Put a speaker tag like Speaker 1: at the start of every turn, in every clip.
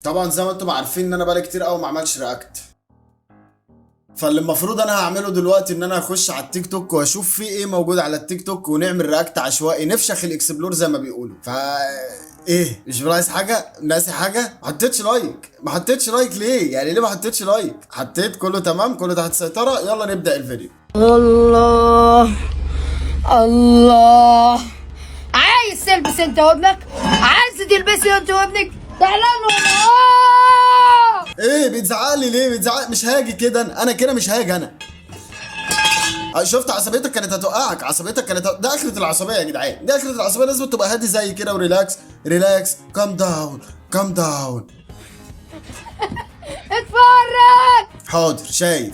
Speaker 1: طبعا زي ما انتم عارفين ان انا بقالي كتير قوي ما عملتش رياكت، فاللي المفروض انا هعمله دلوقتي ان انا اخش على التيك توك واشوف في ايه موجود على التيك توك ونعمل رياكت عشوائي نفشخ الاكسبلور زي ما بيقولوا. ايه مش ناقص حاجه؟ ناسي حاجه؟ ما حطيتش لايك، ما حطيتش لايك ليه؟ يعني ليه ما حطيتش لايك؟ حطيت، كله تمام، كله تحت السيطره. يلا نبدا الفيديو.
Speaker 2: الله الله، عايز تلبس انت وابنك؟ عايز تلبسي انت وابنك؟ تعالوا
Speaker 1: ايه بتزعق لي ليه؟ بتزعق؟ مش هاجي كده، انا كده مش هاجي انا. شفت عصبيتك كانت هتوقعك، عصبيتك كانت ده اخرة العصبيه يا جدعان، ده اخرة العصبيه. لازم تبقى هادي زي كده وريلاكس، ريلاكس، كام داون، كام داون.
Speaker 2: اتفرج.
Speaker 1: حاضر،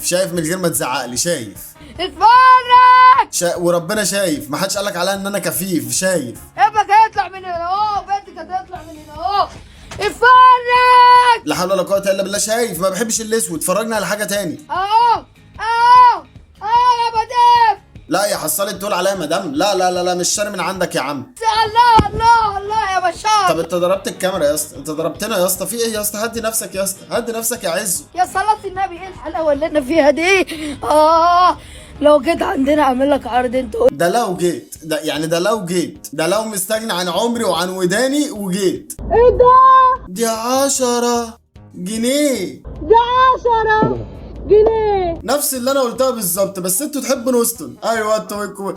Speaker 1: شايف من غير ما تزعق لي، شايف.
Speaker 2: اتفرج.
Speaker 1: وربنا شايف، ما حدش قالك عليا ان انا كفيف، شايف.
Speaker 2: ابنك هيطلع من هنا اهو، بنتك هتطلع من هنا اهو. اتفرج.
Speaker 1: لا حول ولا قوه الا بالله. شايف، ما بحبش الاسود، فرجنا على حاجه تاني.
Speaker 2: اهو اهو اهو يا مدام.
Speaker 1: لا يا حصالة تقول عليا مدام؟ لا لا لا لا، مش شاري من عندك يا عم.
Speaker 2: الله الله الله يا بشار.
Speaker 1: طب انت ضربت الكاميرا يا اسطى، انت ضربتنا يا اسطى، في ايه يا اسطى؟ هدي نفسك يا اسطى، هدي نفسك يا عزو.
Speaker 2: يا صلاة النبي، ايه الحلاوة اللي احنا فيها دي؟ لو جيت عندنا اعمل لك عرض انت.
Speaker 1: ده لو جيت، ده يعني ده لو جيت، ده لو مستغني عن عمري وعن وداني وجيت.
Speaker 2: ايه ده؟
Speaker 1: دي 10 جنيه.
Speaker 2: ده 10 جنيه.
Speaker 1: نفس اللي انا قلتها بالظبط، بس انتوا تحبوا نوستن. ايوه انتوا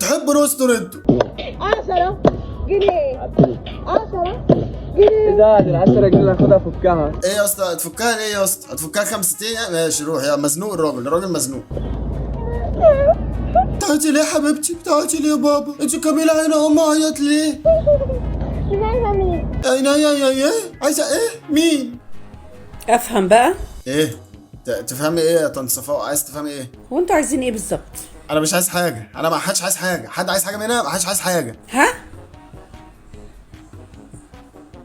Speaker 1: تحبوا نوستن انتوا.
Speaker 2: 10 جنيه. 10 جنيه.
Speaker 3: ده ال10 جنيه اللي هاخدها افكها.
Speaker 1: ايه يا اسطى هتفكها ليه يا اسطى؟ هتفكها 5 دقايق؟ ماشي روح يا مزنوق. الراجل مزنوق. تعالي ليه يا حبيبتي؟ تعالي ليه يا بابا؟ انت كاميلة هنا ام عيط ليه؟
Speaker 2: عايزة مين؟
Speaker 1: ايه؟ عايزة ايه؟ مين؟
Speaker 4: افهم بقى.
Speaker 1: ايه؟ تفهمي ايه يا طنط صفاء؟ عايز تفهمي ايه؟
Speaker 4: هو انتوا عايزين ايه بالظبط؟
Speaker 1: انا مش عايز حاجة، انا ما حدش عايز حاجة، حد عايز حاجة منها؟ ما حدش عايز حاجة.
Speaker 4: ها؟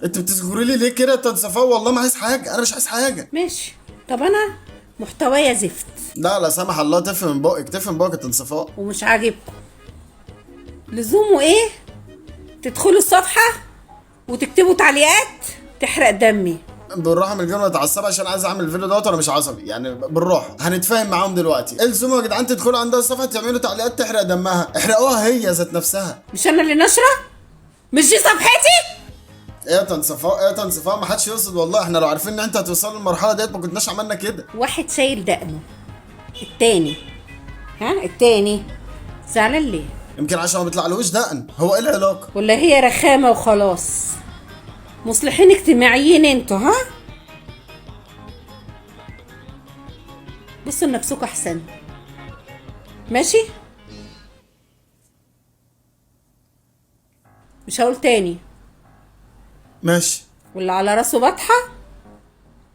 Speaker 1: انت بتذكري لي ليه كده يا طنط صفاء؟ والله ما عايز حاجة، انا مش عايز حاجة.
Speaker 4: ماشي. طب انا محتوايا زفت
Speaker 1: لا سمح الله، تفهم من بقك، تفهم من بقك يا طنط صفاء.
Speaker 4: ومش عاجبكم، لزومه ايه تدخلوا الصفحة وتكتبوا تعليقات تحرق دمي؟
Speaker 1: بالراحه من غير ما تتعصب، عشان عايز اعمل الفيديو دوت وانا مش عصبي، يعني بالراحه هنتفاهم معاهم دلوقتي. الزموا يا جدعان تدخلوا عندها الصفحه تعملوا تعليقات تحرق دمها، احرقوها هي ذات نفسها.
Speaker 4: مش انا اللي نشرة؟ مش دي صفحتي؟
Speaker 1: ايه يا طنط صفاء؟ ايه يا طنط صفاء؟ ما حدش يقصد والله، احنا لو عارفين ان انت هتوصل للمرحله ديت ما كناش عملنا كده.
Speaker 4: واحد شايل دقنه، التاني زعلان ليه؟
Speaker 1: يمكن عشان ما بيطلعلهوش دقن. هو ايه العلاقه؟
Speaker 4: ولا هي رخامة وخلاص؟ مصلحين اجتماعيين انتوا، ها؟ بصوا لنفسكوا احسن. ماشي؟ مش هقول تاني.
Speaker 1: ماشي.
Speaker 4: واللي على راسه بطحة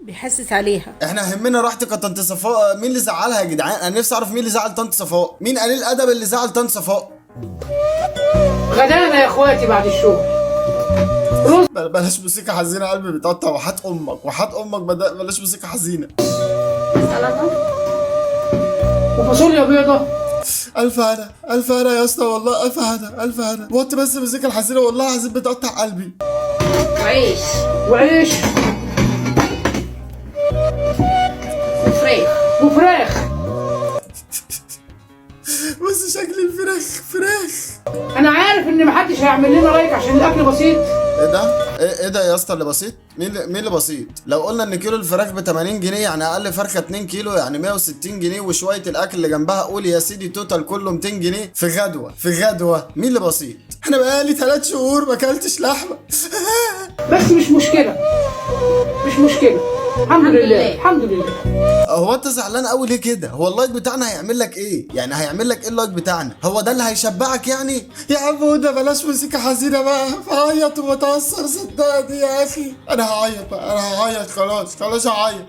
Speaker 4: بيحسس عليها.
Speaker 1: احنا يهمنا راحتك يا طنط صفاء. مين اللي زعلها يا جدعان؟ انا نفسي اعرف مين اللي زعل طنط صفاء، مين قليل الادب اللي زعل طنط صفاء.
Speaker 5: غدانا يا اخواتي بعد الشغل.
Speaker 1: بلاش موسيقى حزينه، قلبي بيتقطع. وحات امك بلاش موسيقى حزينه.
Speaker 5: سلطه وفاصوليا بيضه.
Speaker 1: الف هنا يا اسطى، والله الف هنا. وطي بس الموسيقى الحزينه، والله العظيم بتقطع قلبي.
Speaker 5: وعيش وفراخ.
Speaker 1: بص شكل الفراخ.
Speaker 5: انا عارف ان محدش هيعمل لنا لايك عشان الاكل بسيط.
Speaker 1: ايه ده يا اسطى اللي بسيط؟ مين اللي بسيط؟ لو قلنا ان كيلو الفراخ ب 80 جنيه، يعني اقل فرخه 2 كيلو يعني 160 جنيه، وشويه الاكل اللي جنبها قول يا سيدي توتال كله 200 جنيه في غدوه. مين اللي بسيط؟ احنا بقالي 3 شهور ما اكلتش لحمه.
Speaker 5: بس مش مشكله. الحمد لله.
Speaker 1: هو انت زعلان قوي ليه كده؟ هو اللايك بتاعنا هيعمل لك ايه؟ يعني هيعمل لك ايه اللايك بتاعنا؟ هو ده اللي هيشبعك يعني؟ يا عم هدى بلاش موسيقى حزينه بقى، هعيط ومتاثر صدقني يا اخي. انا هعيط بقى، خلاص هعيط.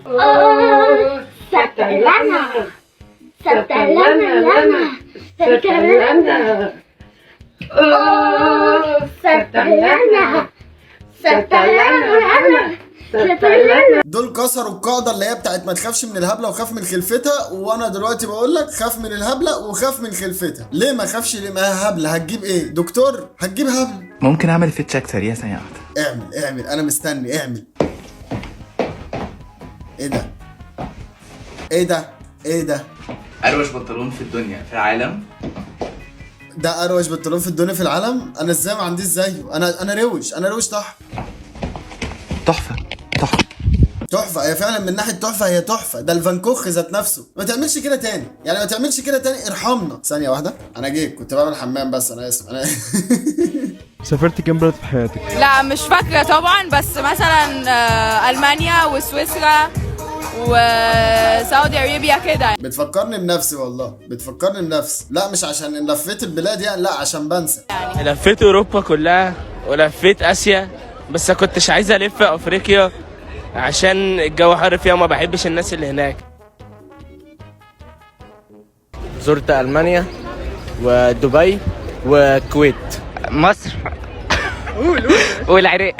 Speaker 1: دول كسروا القاعده اللي هي بتاعت ما تخافش من الهبله وخاف من خلفتها، وانا دلوقتي بقول لك خاف من الهبله وخاف من خلفتها. ليه ما خافش؟ ليه؟ ما هي هبله، هتجيب ايه؟ دكتور؟ هتجيب هبله.
Speaker 6: ممكن اعمل فيت شيك سريع ثانيه واحده؟
Speaker 1: اعمل انا مستني. اعمل. ايه ده؟ ايه ده؟ ايه ده؟
Speaker 6: اروش بنطلون في الدنيا في العالم.
Speaker 1: ده اروش بنطلون في الدنيا في العالم؟ انا ازاي ما عنديش زيه؟ انا روش طح.
Speaker 6: تحفه تحفه
Speaker 1: تحفه، هي فعلا من ناحيه تحفه هي تحفه. ده الفانكوخ ذات نفسه. ما تعملش كده تاني، يعني ما تعملش كده تاني، ارحمنا. ثانيه واحده، انا جيت كنت بعمل حمام بس انا اسف انا
Speaker 3: سافرت كام بلد في حياتك؟
Speaker 7: لا مش فاكرة طبعا، بس مثلا ألمانيا وسويسرا وسعودي أرابيا كده.
Speaker 1: بتفكرني بنفسي والله، بتفكرني بنفسي. لا مش عشان لفيت البلاد يعني، لا عشان بنسى.
Speaker 8: لفيت اوروبا كلها ولفيت اسيا، بس ما كنتش عايز الف افريقيا عشان الجو حر فيها وما بحبش الناس اللي هناك. زرت المانيا ودبي والكويت
Speaker 6: مصر
Speaker 8: والعراق.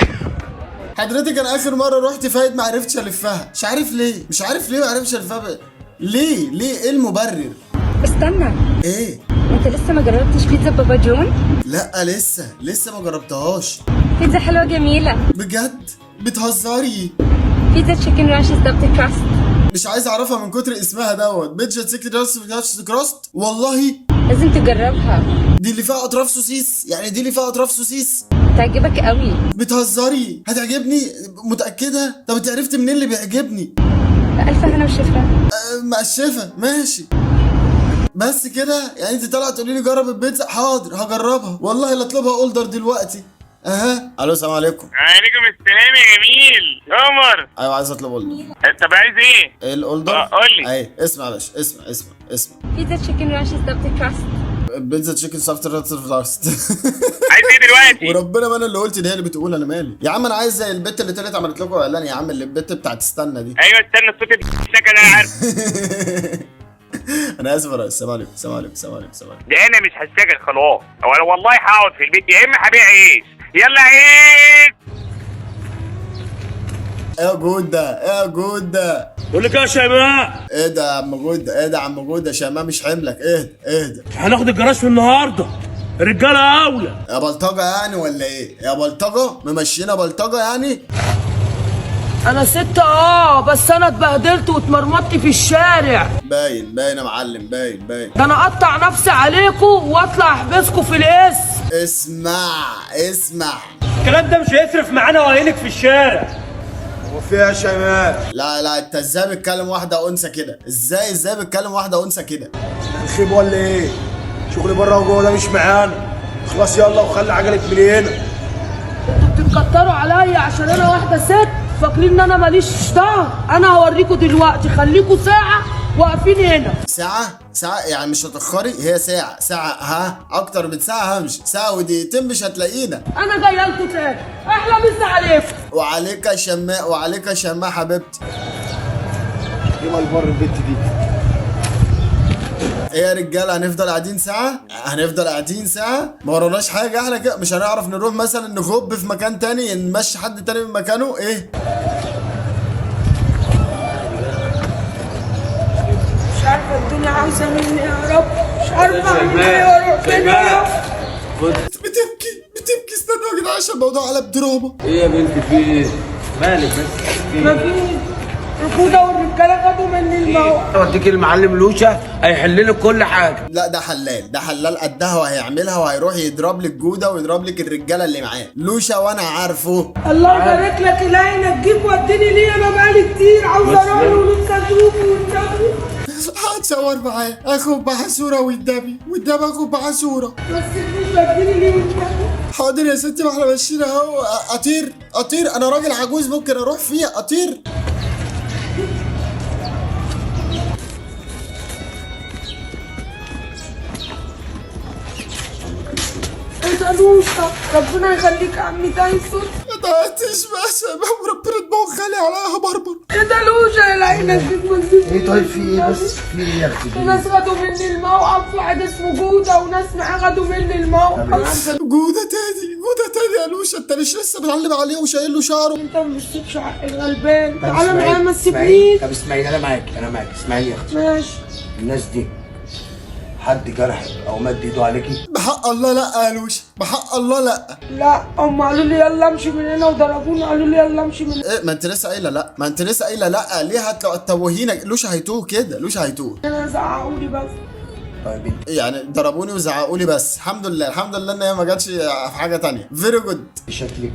Speaker 1: حضرتك انا اخر مره رحت فايد ما عرفتش الفها، مش عارف ليه ما عرفتش الفها. ليه ايه المبرر؟
Speaker 9: استنى،
Speaker 1: ايه؟
Speaker 9: انت لسه ما جربتش بيتزا بابا جون؟
Speaker 1: لا لسه ما جربتهاش.
Speaker 9: بيتزا حلوه جميله
Speaker 1: بجد؟ بتهزري؟
Speaker 9: بيتزا تشيكن رانش دبل كراست.
Speaker 1: مش عايز اعرفها من كتر اسمها دوت. بيتزا تشيكن رانش كراست. والله
Speaker 9: لازم تجربها،
Speaker 1: دي اللي فيها اطراف سوسيس، يعني دي اللي فيها اطراف سوسيس.
Speaker 9: تعجبك قوي.
Speaker 1: بتهزري؟ هتعجبني؟ متاكده؟ طب انت عرفت منين اللي بيعجبني؟
Speaker 9: الف هنا وشفا.
Speaker 1: مع الشفا ماشي. بس كده يعني انت طالعه تقولي لي جرب البيتزا؟ حاضر هجربها والله. لا اطلبها اوردر دلوقتي. الو السلام عليكم.
Speaker 10: وعليكم السلام يا جميل عمر.
Speaker 1: ايوه عايز اطلب اوردر.
Speaker 10: طب عايز ايه؟
Speaker 1: ايه الاوردر؟
Speaker 10: قول لي.
Speaker 1: اي اسمع يا باشا، اسمع.
Speaker 9: بيتزا تشيكن رانش دبل كراست.
Speaker 1: بيتزا تشيكن سافت راست.
Speaker 10: عايز ايه دلوقتي؟
Speaker 1: وربنا ما انا اللي قلت، دي هي اللي بتقول، انا مالي يا عم. انا عايز زي البت اللي طلعت عملت لكم اعلان يا عم، اللي البت بتاعت استنى دي.
Speaker 10: ايوه استنى الصوت الشكل انا عارف.
Speaker 1: انا اسف يا ريس. السلام عليكم.
Speaker 10: ده انا مش هشتغل خلاص، او انا والله هقعد في البيت يا اما هبيع عيش. يلا عيش.
Speaker 1: ايه يا جودة
Speaker 8: بقول لك يا شيماء،
Speaker 1: ايه ده يا عم جودة شيماء مش حملك. اهدى
Speaker 8: هناخد الجراج في النهارده، الرجاله اولى.
Speaker 1: يا بلطجة يعني ولا ايه؟ يا بلطجة ممشينا بلطجة يعني.
Speaker 5: انا ست بس انا اتبهدلت واتمرمطت في الشارع.
Speaker 1: باين يا معلم، باين.
Speaker 5: ده انا اقطع نفسي عليكوا واطلع احبسكوا في القس.
Speaker 1: اسمع
Speaker 8: الكلام ده مش هيصرف معانا وهينك في الشارع.
Speaker 3: وفيها شيماء.
Speaker 1: لا انت ازاي بتكلم واحدة انثى كده؟ ازاي بتكلم واحدة انثى كده؟
Speaker 3: الخيب ولا ايه؟ شغل بره وجوه ده مش معانا. خلاص يلا وخلي عجلك من هنا.
Speaker 5: انتوا بتتكتروا عليا عشان انا واحده ست، فاكرين ان انا ماليش ظهر. انا هوريكوا دلوقتي، خليكوا ساعه واقفين هنا.
Speaker 1: ساعة يعني مش هتأخري؟ هي ساعة اكتر من ساعة همشي. ساعة ودقيقتين مش هتلاقينا.
Speaker 5: انا جايه لكم تاني. احلى مسا عليكم.
Speaker 1: وعليك يا شماء حبيبتي.
Speaker 3: ايه مال البت دي؟
Speaker 1: ايه يا رجاله، هنفضل قاعدين ساعة؟ ما وراناش حاجة احنا كده؟ مش هنعرف نروح مثلا نخب في مكان تاني، نمشي حد تاني من مكانه؟ ايه؟
Speaker 5: مش عارفه الدنيا عاوزه مني يا رب، مش عارفه اعمل ايه واروح فين يا رب.
Speaker 1: بتبكي استنوا يا جدعان عشان الموضوع قلب دراما.
Speaker 3: ايه يا بنتي في ايه؟ مالك بس؟
Speaker 5: مفيش. الخوذه والرجاله خدوا مني الموت.
Speaker 3: اوديك المعلم لوشا هيحل لك كل حاجه.
Speaker 1: لا ده حلال قدها وهيعملها، وهيروح يضرب لك جوده ويضرب لك الرجاله اللي معاه. لوشا وانا عارفه.
Speaker 5: الله يبارك لك، الهي ينجيك وديني ليه، انا بقالي كتير عاوز اروح له ولسه اشوفه والنبي.
Speaker 1: هتصور معاه، اخد معاه صوره والنبي اخد معاه صوره.
Speaker 5: بس مش وديني ليه والنبي.
Speaker 1: حاضر يا ستي، ما احنا ماشيين اهو. اطير انا راجل عجوز ممكن اروح فيها. اطير.
Speaker 5: ايه ده لوشا، ربنا يخليك يا عمي تايسون.
Speaker 1: ما تعيطيش بقى يا شباب، وربنا دماغه غالي عليها بربر.
Speaker 5: ايه ده لوشا، الهي ينجيك من
Speaker 3: ايه طيب في ايه بس؟ في ايه يا اختي؟
Speaker 5: ناس خدوا مني الموقف، واحد اسمه جودة وناس معاه خدوا مني الموقف.
Speaker 1: جودة تاني يا لوشا، انت مش لسه بتعلم عليه وشايل له شعره؟
Speaker 5: انت ما بتسيبش حق الغلبان. تعالى معايا ما تسيبنيش.
Speaker 3: طب اسمعيني، انا معاك اسمعي يا اختي.
Speaker 5: ماشي.
Speaker 3: الناس دي حد جرحك او مد ايده عليكي؟
Speaker 1: بحق الله لا يا لوشا، بحق الله لا.
Speaker 5: لا هم قالوا لي يلا امشي من هنا وضربوني قالوا لي يلا امشي من هنا.
Speaker 1: ايه ما انت لسه قايله لا، ما انت لسه قايله لا. ليه هتوهينك؟ لوش هيتوه كده؟ لوش هيتوه؟
Speaker 5: انا زعقوا لي بس.
Speaker 3: طيب
Speaker 1: يعني ضربوني وزعقوا لي بس. الحمد لله الحمد لله ان هي ما جاتش في حاجه تانية. فيري جود.
Speaker 3: شكلك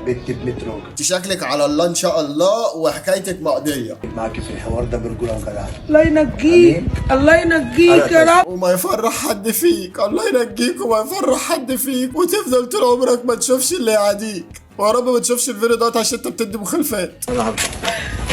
Speaker 3: بنت بمتروج.
Speaker 1: انت شكلك على الله ان شاء الله وحكايتك مقضيه.
Speaker 3: معاكي في الحوار ده برجوله وجدعانه.
Speaker 5: الله ينجيك الله ينجيك يا رب.
Speaker 1: وما يفرح حد فيك. الله ينجيك وما يفرح حد فيك، وتفضل طول عمرك ما تشوفش اللي يعاديك. ويا رب ما تشوفش الفيديو دوت عشان انت بتدي مخالفات.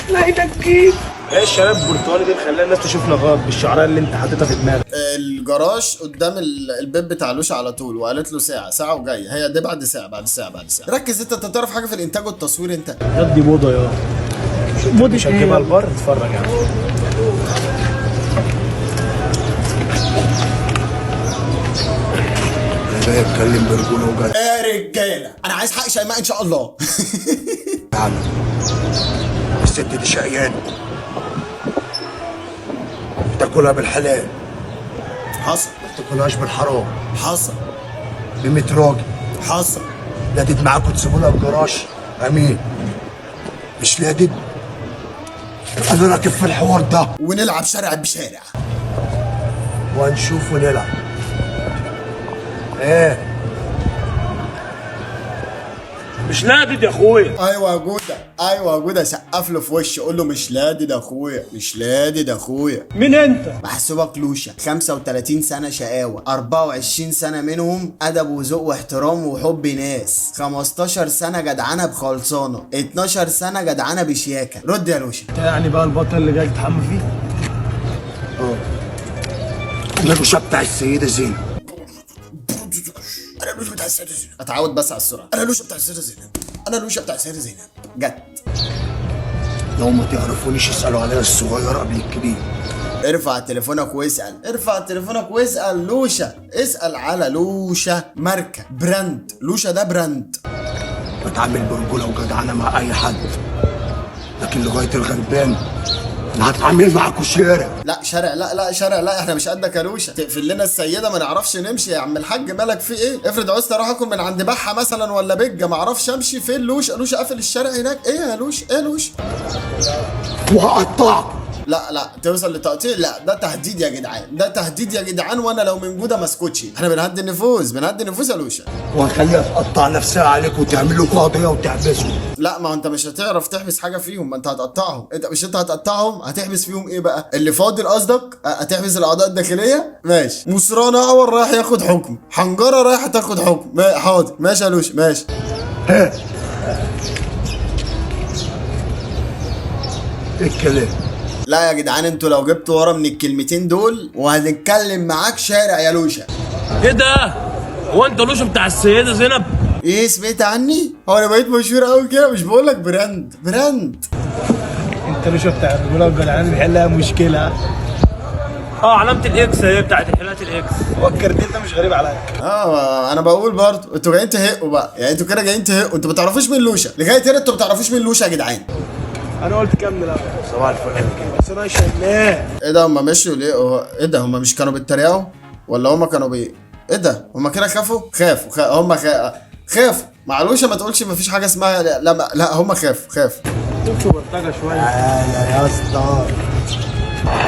Speaker 5: الله ينجيك.
Speaker 3: ايه الشباب البرتقالي دي مخليه الناس تشوفنا غلط بالشعرايه اللي انت حاططها في دماغك.
Speaker 1: الجراج قدام البيت بتاع لوشا على طول، وقالت له ساعه وجايه. هي دي بعد ساعه بعد ساعه بعد ساعه. ركز انت تعرف حاجه في الانتاج والتصوير انت.
Speaker 3: دي موضه يا موضه مش هتجيبها البر. اتفرج يا عم. جاي اتكلم برجوله وجد.
Speaker 1: يا رجاله انا عايز حق شيماء ان شاء الله.
Speaker 3: يا عم الست دي شقيانه تاكلها بالحلال،
Speaker 1: حصل.
Speaker 3: ما تاكلهاش بالحرام.
Speaker 1: حصل.
Speaker 3: بمتراجل
Speaker 1: حصل.
Speaker 3: لادد معاكوا تسيبوا لها الجراج. امين مش لادد. انا راكب في الحوار ده
Speaker 1: ونلعب شارع بشارع
Speaker 3: وهنشوف ونلعب. ايه مش لادد يا اخويا.
Speaker 1: ايوه يا جوده ايوه يا جوده. سقف له في وشه قول له مش لادد يا اخويا مش لادد يا اخويا.
Speaker 3: مين انت؟
Speaker 1: محسوبك لوشا. 35 سنه شقاوه، 24 سنه منهم ادب وذوق واحترام وحب ناس، 15 سنه جدعنه بخلصانه، 12 سنه جدعنه بشياكه. رد يا لوشا.
Speaker 3: يعني بقى البطل اللي جاي تتحمى فيه؟ انا لوشا بتاع السيده زينب.
Speaker 1: انا لوشا بتاع السيده زينب. اتعود بس على السرعه. انا لوشا بتاع السيده زينب. انا لوشا بتاع السيده زينب. جت.
Speaker 3: لو ما تعرفونيش اسالوا عليا الصغير قبل الكبير.
Speaker 1: ارفع تليفونك واسال. ارفع تليفونك واسال لوشا. اسال على لوشا ماركه براند. لوشا ده براند.
Speaker 3: بتعامل برجوله وجدعنه مع اي حد، لكن لغايه الغلبان انا هتعامل معاكوا شارع.
Speaker 1: لا شارع لا شارع لا. احنا مش قدك يا لوشا. تقفل لنا السيده ما نعرفش نمشي يا عم الحاج. مالك في ايه؟ افرض عاوزت اروح اكل من عند بحه مثلا ولا بجه ما اعرفش امشي فين. لوشا قافل الشارع هناك. ايه يا لوشا؟ ايه يا لوشا؟
Speaker 3: وهقطعك.
Speaker 1: لا توصل لتقطيع. لا ده تهديد يا جدعان. ده تهديد يا جدعان. وانا لو من جوده ما اسكتش. احنا بنهدي النفوس بنهدي النفوس يا لوشا.
Speaker 3: وهخليها تقطع نفسها عليك وتعمل لكم قضيه وتحبسهم.
Speaker 1: لا ما انت مش هتعرف تحبس حاجه فيهم. ما انت هتقطعهم. انت هتقطعهم. هتحبس فيهم ايه بقى؟ اللي فاضل قصدك؟ هتحبس الاعضاء الداخليه. ماشي. مصران اعور رايح ياخد حكم. حنجره رايحه تاخد حكم. حاضر ماشي يا لوشا ماشي.
Speaker 3: ايه الكلام؟
Speaker 1: لا يا جدعان انتوا لو جبتوا ورا من الكلمتين دول وهنتكلم معاك شارع يا لوشا.
Speaker 8: ايه ده؟ هو انت لوشا بتاع السيده زينب؟
Speaker 1: ايه سمعت عني؟ هو انا بقيت مشهور قوي كده؟ مش بقول لك براند.
Speaker 3: انت لوشا بتاع الرجوله والجدعنه بيحلها مشكله.
Speaker 8: علامه الاكس هي بتاعت حلات الاكس.
Speaker 3: هو الكارتين ده مش غريب عليا.
Speaker 1: انا بقول برضه انتوا جايين تهقوا بقى. يعني انتوا كده جايين تهقوا. انتوا ما تعرفوش مين لوشا لغايه هنا. انتوا ما تعرفوش مين لوشا يا جدعان.
Speaker 3: انا قلت كمل اهو. صباح الفل. بس انا شايفاه.
Speaker 1: ايه ده هم مشوا ليه؟ ايه ده هم مش كانوا بيتريقوا ولا هم كانوا ايه ده هم كده خافوا هم خافوا. معلوش ما تقولش ما فيش حاجه اسمها لا هم خافوا.
Speaker 3: شفتوا بلطجه شويه. لا يا اسطى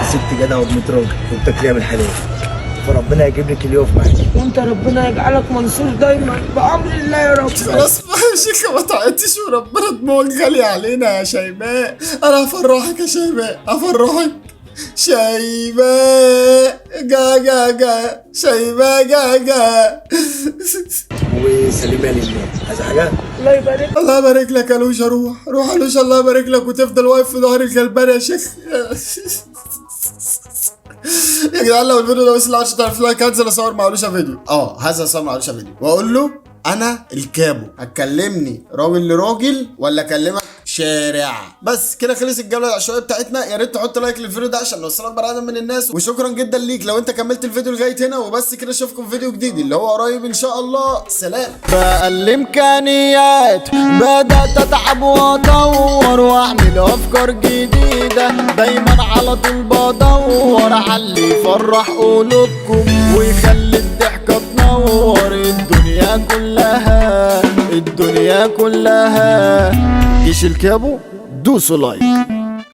Speaker 3: ست جدع وبمتراجل وبتاكليها بالحلال، فربنا يجيب لك اليوم معاك.
Speaker 5: وانت ربنا يجعلك منصور دايما بامر الله يا رب.
Speaker 1: خلاص بقى يا شيخه ما تعيطيش وربنا دموعك غاليه علينا يا شيماء. انا هفرحك يا شيماء هفرحك. شيماء جا شيماء جا
Speaker 3: وسليمان لله. عايز حاجه؟
Speaker 5: الله يبارك.
Speaker 1: الله يبارك لك يا لوشا. روح يا لوشا. الله يبارك لك وتفضل واقف في ظهر الغلبان يا شيخ. يا جدعان لو الفيديو ده وصل 10,000 لايك هنزل اصور مع لوشا فيديو. هنزل اصور مع لوشا فيديو واقول له انا الكابو. هتكلمني راجل لراجل ولا اكلمك شارع؟ بس كده خلص الجوله العشوائيه بتاعتنا. يا ريت تحط لايك للفيديو ده عشان نوصل اكبر عدد من الناس. وشكرا جدا ليك لو انت كملت الفيديو لغايه هنا. وبس كده اشوفكم في فيديو جديد اللي هو قريب ان شاء الله. سلام. بقى الامكانيات بدات اتعب واطور واعمل افكار جديده. دايما على طول بدور على اللي يفرح قلوبكم ويخلي الضحكه تنور. الدنيا كلها الدنيا كلها. جيش الكابو دوسوا لايك.